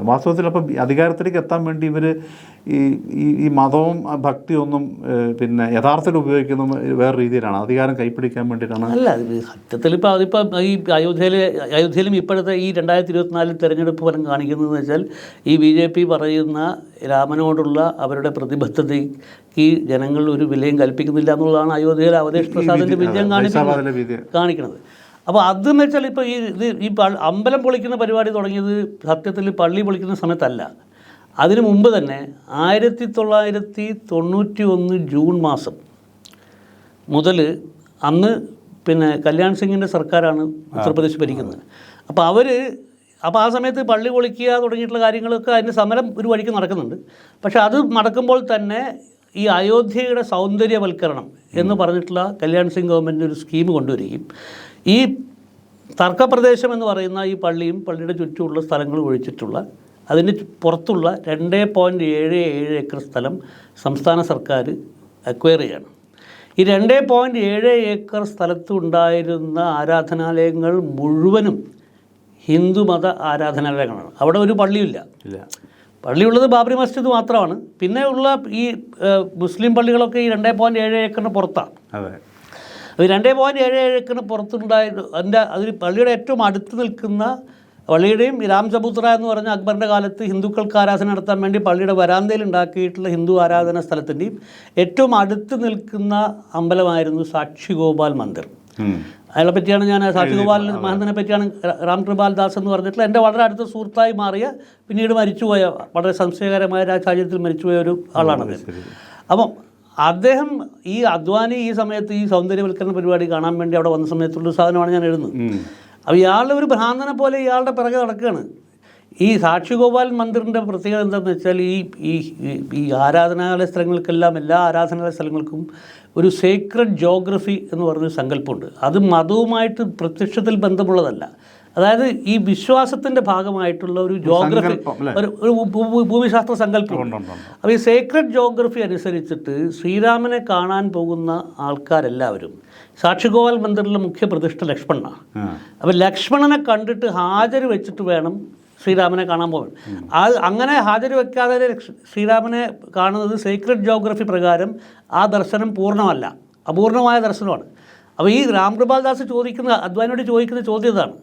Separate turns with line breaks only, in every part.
വാസ്തവത്തിൽ അപ്പം അധികാരത്തിലേക്ക് എത്താൻ വേണ്ടി ഇവർ ഈ മതവും ഭക്തിയൊന്നും പിന്നെ യഥാർത്ഥത്തിൽ ഉപയോഗിക്കുന്ന വേറെ രീതിയിലാണ്, അധികാരം കൈപ്പിടിക്കാൻ വേണ്ടിയിട്ടാണ്.
അല്ല, സത്യത്തിൽ അതിപ്പോൾ ഈ അയോധ്യയിലും ഇപ്പോഴത്തെ ഈ 2024 തെരഞ്ഞെടുപ്പ് ഫലം കാണിക്കുന്നതെന്ന് വെച്ചാൽ ഈ BJP പറയുന്ന രാമനോടുള്ള അവരുടെ പ്രതിബദ്ധതയ്ക്ക് ജനങ്ങൾ ഒരു വിലയും കൽപ്പിക്കുന്നില്ല എന്നുള്ളതാണ് അയോധ്യയിലെ അവധേഷ് പ്രസാദിൻ്റെ വിജയം കാണിക്കുന്നത്. അപ്പോൾ അതെന്ന് വെച്ചാൽ ഇപ്പോൾ ഈ അമ്പലം പൊളിക്കുന്ന പരിപാടി തുടങ്ങിയത് സത്യത്തിൽ പള്ളി പൊളിക്കുന്ന സമയത്തല്ല, അതിനു മുമ്പ് തന്നെ 1991 ജൂൺ മാസം മുതൽ അന്ന് പിന്നെ കല്യാൺ സിംഗിൻ്റെ സർക്കാരാണ് ഉത്തർപ്രദേശ് ഭരിക്കുന്നത്. അപ്പോൾ ആ സമയത്ത് പള്ളി പൊളിക്കുക തുടങ്ങിയിട്ടുള്ള കാര്യങ്ങളൊക്കെ അതിൻ്റെ സമരം ഒരു വഴിക്ക് നടക്കുന്നുണ്ട്. പക്ഷേ അത് നടക്കുമ്പോൾ തന്നെ ഈ അയോധ്യയുടെ സൗന്ദര്യവൽക്കരണം എന്ന് പറഞ്ഞിട്ടുള്ള കല്യാൺ സിംഗ് ഗവൺമെൻറ് ഒരു സ്കീം കൊണ്ടുവരികയും ഈ തർക്കപ്രദേശം എന്ന് പറയുന്ന ഈ പള്ളിയും പള്ളിയുടെ ചുറ്റുമുള്ള സ്ഥലങ്ങൾ ഒഴിച്ചിട്ടുള്ള അതിന് പുറത്തുള്ള 2.77 ഏക്കർ സ്ഥലം സംസ്ഥാന സർക്കാർ അക്വയർ ചെയ്യണം. ഈ 2.7 ഏക്കർ സ്ഥലത്ത് ഉണ്ടായിരുന്ന ആരാധനാലയങ്ങൾ മുഴുവനും ഹിന്ദുമത ആരാധനാലയങ്ങളാണ്. അവിടെ ഒരു പള്ളിയില്ല. പള്ളിയുള്ളത് ബാബറി മസ്ജിദ് മാത്രമാണ്. പിന്നെ ഉള്ള ഈ മുസ്ലിം പള്ളികളൊക്കെ ഈ 2.7 ഏക്കറിന് പുറത്താണ്. അത് 2.7 ഏക്കറിന് പുറത്തുണ്ടായ അതിൽ പള്ളിയുടെ ഏറ്റവും അടുത്ത് നിൽക്കുന്ന പള്ളിയുടെയും രാംചബൂത്ര എന്ന് പറഞ്ഞ അക്ബറിൻ്റെ കാലത്ത് ഹിന്ദുക്കൾക്ക് ആരാധന നടത്താൻ വേണ്ടി പള്ളിയുടെ വരാന്തയിൽ ഉണ്ടാക്കിയിട്ടുള്ള ഹിന്ദു ആരാധന സ്ഥലത്തിൻ്റെയും ഏറ്റവും അടുത്ത് നിൽക്കുന്ന അമ്പലമായിരുന്നു സാക്ഷി ഗോപാൽ മന്ദിർ. അയാളെ പറ്റിയാണ് ഞാൻ സാക്ഷി ഗോപാൽ മഹന്തനെ പറ്റിയാണ് രാം കൃപാൽ ദാസ് എന്ന് പറഞ്ഞിട്ടുള്ള എൻ്റെ വളരെ അടുത്ത സുഹൃത്തായി മാറിയ, പിന്നീട് മരിച്ചുപോയ, വളരെ സംശയകരമായ സാഹചര്യത്തിൽ മരിച്ചുപോയ ഒരു ആളാണത്. അപ്പം അദ്ദേഹം ഈ അദ്വാനി ഈ സമയത്ത് ഈ സൗന്ദര്യവൽക്കരണ പരിപാടി കാണാൻ വേണ്ടി അവിടെ വന്ന സമയത്തുള്ളൊരു സാധനമാണ് ഞാൻ എഴുതുന്നത്. അപ്പോൾ ഇയാളുടെ ഒരു ഭ്രാന്തനെ പോലെ ഇയാളുടെ പിറകെ നടക്കുകയാണ്. ഈ സാക്ഷി ഗോപാൽ മന്ദിറിൻ്റെ പ്രത്യേകത എന്താണെന്ന് വെച്ചാൽ ഈ ആരാധനാലയ സ്ഥലങ്ങൾക്കെല്ലാം, എല്ലാ ആരാധനാലയ സ്ഥലങ്ങൾക്കും ഒരു സേക്രഡ് ജോഗ്രഫി എന്ന് പറഞ്ഞൊരു സങ്കല്പമുണ്ട്. അത് മതവുമായിട്ട് പ്രത്യക്ഷത്തിൽ ബന്ധമുള്ളതല്ല. അതായത് ഈ വിശ്വാസത്തിൻ്റെ ഭാഗമായിട്ടുള്ള ഒരു ജോഗ്രഫി, ഒരു ഭൂമിശാസ്ത്ര സങ്കല്പമുണ്ട്. അപ്പോൾ ഈ സേക്രഡ് ജോഗ്രഫി അനുസരിച്ചിട്ട് ശ്രീരാമനെ കാണാൻ പോകുന്ന ആൾക്കാരെല്ലാവരും സാക്ഷി ഗോപാൽ മന്ദിറിലെ മുഖ്യ പ്രതിഷ്ഠ ലക്ഷ്മണനാണ്. അപ്പോൾ ലക്ഷ്മണനെ കണ്ടിട്ട് ഹാജര് വെച്ചിട്ട് വേണം ശ്രീരാമനെ കാണാൻ പോകാൻ. അങ്ങനെ ഹാജര് വെക്കാതെ ശ്രീരാമനെ കാണുന്നത് സേക്രഡ് ജോഗ്രഫി പ്രകാരം ആ ദർശനം പൂർണ്ണമല്ല, അപൂർണമായ ദർശനമാണ്. അപ്പോൾ ഈ രാംകൃപാൽ ദാസ് അദ്വാനിയോട് ചോദിക്കുന്ന ചോദ്യം ഇതാണ്,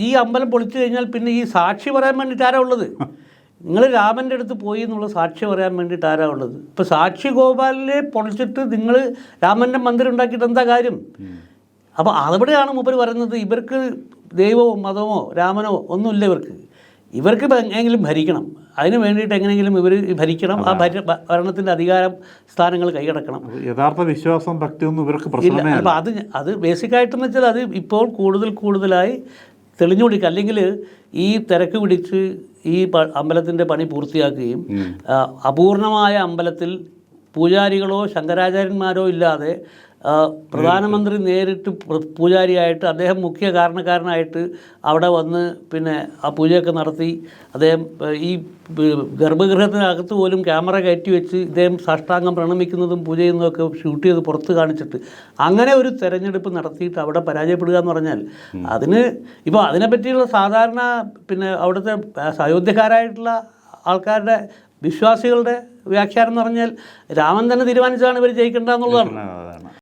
ഈ അമ്പലം പൊളിച്ചു കഴിഞ്ഞാൽ പിന്നെ ഈ സാക്ഷി പറയാൻ വേണ്ടിയിട്ട് ആരാ ഉള്ളത്? നിങ്ങൾ രാമൻ്റെ അടുത്ത് പോയി എന്നുള്ള സാക്ഷി പറയാൻ വേണ്ടിയിട്ട് ആരാ ഉള്ളത്? ഇപ്പോൾ സാക്ഷി ഗോപാലിനെ പൊളിച്ചിട്ട് നിങ്ങൾ രാമൻ്റെ മന്ദിരം ഉണ്ടാക്കിയിട്ട് എന്താ കാര്യം? അപ്പോൾ അവിടെയാണ് മൂപ്പർ പറയുന്നത്, ഇവർക്ക് ദൈവമോ മതമോ രാമനോ ഒന്നുമില്ല, ഇവർക്ക് എങ്ങനെയെങ്കിലും ഭരിക്കണം, അതിന് വേണ്ടിയിട്ട് എങ്ങനെയെങ്കിലും ഇവർ ഭരിക്കണം, ആ ഭരണത്തിൻ്റെ അധികാരം സ്ഥാനങ്ങൾ കൈയടക്കണം.
യഥാർത്ഥ വിശ്വാസം ഭക്തിയൊന്നും ഇവർക്ക് പ്രശ്നമേ അല്ല.
അപ്പോൾ അത് ബേസിക്കായിട്ടെന്ന് വെച്ചാൽ അത് ഇപ്പോൾ കൂടുതലായി തെളിഞ്ഞുകൊണ്ടിരിക്കുക. അല്ലെങ്കിൽ ഈ തിരക്ക് പിടിച്ച് ഈ അമ്പലത്തിൻ്റെ പണി പൂർത്തിയാക്കുകയും അപൂർണമായ അമ്പലത്തിൽ പൂജാരികളോ ശങ്കരാചാര്യന്മാരോ ഇല്ലാതെ പ്രധാനമന്ത്രി നേരിട്ട് പൂജാരിയായിട്ട് അദ്ദേഹം മുഖ്യ കാരണക്കാരനായിട്ട് അവിടെ വന്ന് പിന്നെ ആ പൂജയൊക്കെ നടത്തി, അദ്ദേഹം ഈ ഗർഭഗൃഹത്തിനകത്ത് പോലും ക്യാമറ കയറ്റി വെച്ച് ഇദ്ദേഹം സാഷ്ടാംഗം പ്രണമിക്കുന്നതും പൂജ ചെയ്യുന്നതൊക്കെ ഷൂട്ട് ചെയ്ത് പുറത്ത് കാണിച്ചിട്ട് അങ്ങനെ ഒരു തെരഞ്ഞെടുപ്പ് നടത്തിയിട്ട് അവിടെ പരാജയപ്പെടുക എന്ന് പറഞ്ഞാൽ ഇപ്പോൾ അതിനെപ്പറ്റിയുള്ള സാധാരണ പിന്നെ അവിടുത്തെ അയോധ്യക്കാരായിട്ടുള്ള ആൾക്കാരുടെ വിശ്വാസികളുടെ വ്യാഖ്യാനം എന്ന് പറഞ്ഞാൽ രാമൻ തന്നെ തീരുമാനിച്ചാണ് ഇവർ ജയിക്കേണ്ടതെന്നുള്ളതാണ്.